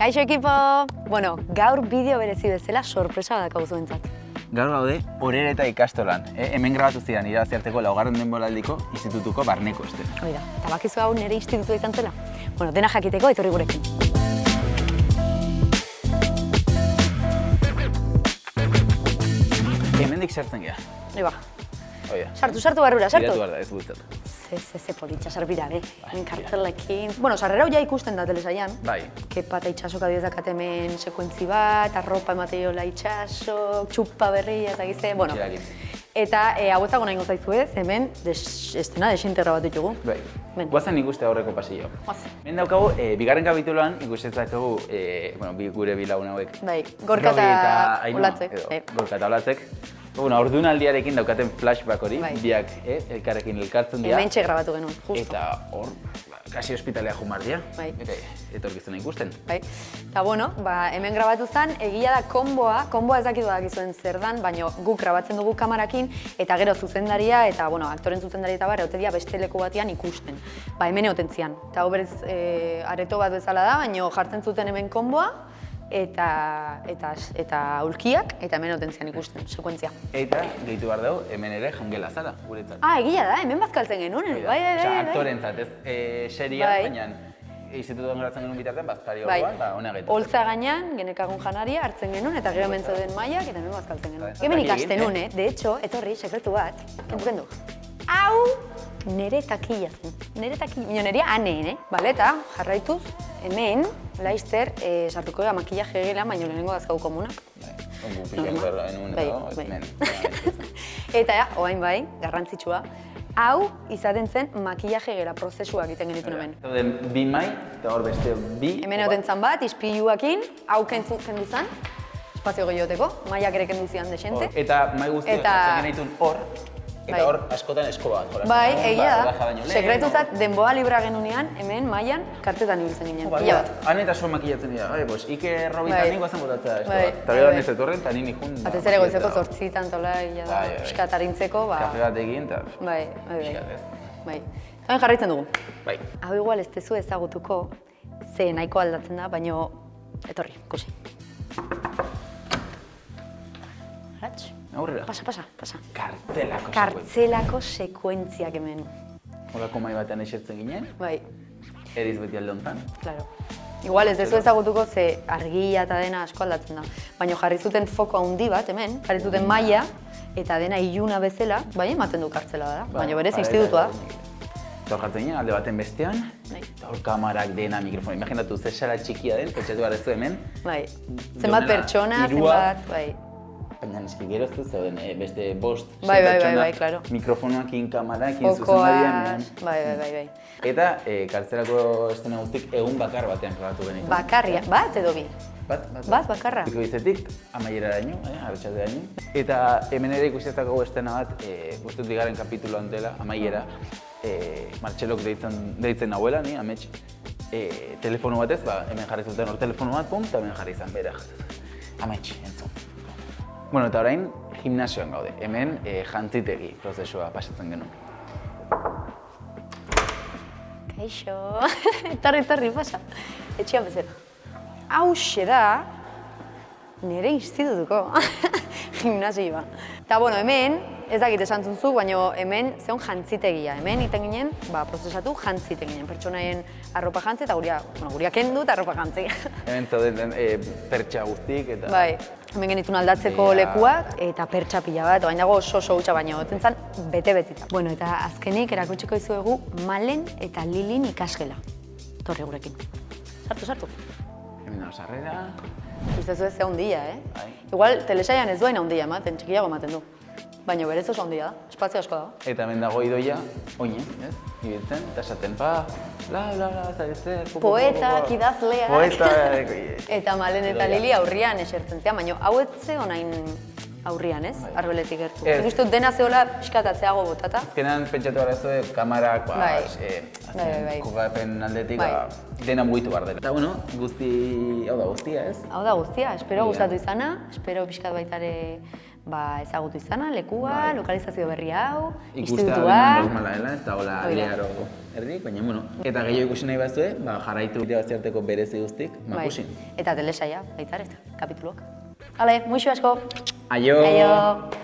Kaixo ekipo! Bueno, gaur bideo berezi bezala sorpresa badakau zuentzat. Gaur gaude Orereta ikastolan. Hemen grabatu zidan irabaziarteko laugarren denboraldiko institutuko barneko estena. Oida, eta bakizu hau nire institutua izan zela? Bueno, dena jakiteko etorri gurekin. Hemendik sartzen gea. Iba, Oia. sartu barrura, sartu. Tiratu behar da, ez bultzatu. Ze politxa sarbira, hemen kartelekin. Bueno, sarrera ja ikusten da telesaian. Bai. Kepa eta itxasok adiezakat hemen sekuentzi bat, arropa emateiola itxasok, txupa berria eta gize, bueno. Eta hau ezago nahi gozaizu ez, hemen estena desintegra bat ditugu. Bai. Ben. Guazen ikuste aurreko pasillo. Guazen. Hemen daukagu, bigarren kapituloan ikustetzakegu, gure bi lagun hauek. Bai, Gorka eta Ainhoa, Olatzek. Gorka eta Olatzek. Ordunaldiarekin daukaten flashback hori, Bai. biak elkarrekin elkartzen dira. Hementxe grabatu genuen, justo. Eta hor, kasi ospitalea jumar dira. Bai. Eta etorkizuna ikusten. Bai. Eta bueno, hemen grabatu zen, egia da konboa ez dakit badakizuen zer dan, baina guk grabatzen dugu kamerakin, eta gero zuzendaria eta aktoren zuzendaria eta bar, egote beste leku batean ikusten. Hemen egoten zian. Eta hau berez areto bat bezala da, baina jartzen zuten hemen konboa, eta aulkiak, eta hemen egoten zian ikusten, sekuentzia. Eta, gehitu behar dugu, hemen ere jangela zala, guretzat. Egia da, hemen bazkaltzen genuen, bai. Aktorentzat, ez seria, baina institutuan geratzen genuen bitartean, bazkari orduan, eta hona gaitu. Holtza gainean, genekagun janaria hartzen genuen, eta gero hemen zeuden mailak, eta hemen bazkaltzen genuen. Bai. Hemen ikasten nuen, de hecho, etorri, sekretu bat, kendu. Hau, nire takila zen. Nire takila, nire aneen, Baleta, jarraituz, hemen, laizter, sartuko da makillaje gelan, baina lehenengo dazkau komunak. Ongu pilak berra genuen edo, Eta, oain bai, garrantzitsua, hau izaten zen makillaje gela prozesuak egiten genituen hemen. Zauden bi mai, eta hor beste bi. Hemen egoten zan bat, ispiluakin, hau kendu zan, espazio gehioteko, mailak ere kendu zian desente. Eta mai guztiak jartzen genituen hor, eta hor askotan eskoba bat. Bai, egia da. Sekretuzat denboa libra genunean, hemen mailan kartetan ibiltzen ginen. Pila bat. Han eta zuen makillatzen dira, Iker Robita nik guazen botatzea eskoba. Eta gero ez etorren, eta nini jun. Batez ere goizeko 8 tola egia da, pixkat arintzeko, Kafe bat egin, eta Bai. Hemen jarraitzen dugu. Bai. Hau igual ez dezu ezagutuko, ze nahiko aldatzen da, baina etorri, ikusi. Aratx? Aurrera. Pasa. Kartzelako sekuentziak hemen. Holako mai batean esertzen ginen, Bai, ediz beti alde honetan. claro. Igual ez dezu ezagutuko ze argia eta dena asko aldatzen da. Baina jarri zuten foko handi bat hemen, jarri zuten maila eta dena iluna bezala, bai ematen du kartzela da. Baina berez institutua da. Eta hor jartzen ginen, alde baten bestean, eta hor kamarak dena, mikrofona. Imaginatu ze sala txikia den, pentsatu behar ez du hemen. Bai, zenbat pertsona, zenbat, bai. Baina neski gero ez zeuden beste bost, Bai, claro. Mikrofonoakin, kamarakin, zuzendarian. Bai. Eta kartzelako estena guztik egun bakar batean grabatu genituen. Bakarria, bat edo bi? Bat bakarra. Bikoizetik, amaieraraino, arratsaldeaino. Eta hemen ere ikusietako estena bat, guztut bigarren kapituloan dela, amaiera, Martxelok deitzen nahuela, ni, amets, telefono batez, hemen jarri zuten hor telefono bat, pum, eta hemen jarri izan bera. Amets, entzun. Bueno, eta orain, gimnasioan gaude. Hemen jantzitegi prozesua pasatzen genuen. Kaixo, etorri, pasa. Etxean bezala. Hauxe da, nire institutuko gimnasioa. Eta bueno, hemen, ez dakit esan zunzuk, baina hemen zeon jantzitegia. Hemen iten ginen, prozesatu jantzite ginen. Pertsonaien arropa jantzi eta guria kendu eta arropa jantzi. Hemen zauden pertsa guztik eta... Bai, hemen genitun aldatzeko lekuak eta pertsa pila bat, baina dago oso hutsa baina goten zen bete-betita. Bueno, eta azkenik erakutsiko izuegu Malen eta Lilin ikasgela. Torri gurekin. Sartu. Hemen dago sarrera... Ustezu ez ze handia, Igual telesaian ez duain handia ematen, txikiago ematen du. Baina berez oso handia da, espazio asko dago. Eta hemen dago idoia, oinen, ibiltzen, eta esaten, bla, zarezer, Poetak, idazleak. Poetak, Eta Malen eta Lili aurrian esertzen zian, baina hau ez ze honain aurrian, arbeletik gertu. Nik uste dut dena zehola pixkatatzeago botata. Azkenean pentsatu gara zuen, kamarak, kokapen aldetik, dena mugitu behar dela. Eta bueno, hau da guztia, ez? Hau da guztia, espero gustatu izana, espero pixkat baitare ezagutu izana, lekua, lokalizazio berri hau, Ikustea institutua. dena normala dela, ez dagoela liaro erdik, baina, bueno. Eta gehiago ikusi nahi bazue, jarraitu irabaziarteko berezi guztik, makusin. Eta telesaia, baita ere, kapituluak. Hale, muixo asko. Aio! Aio!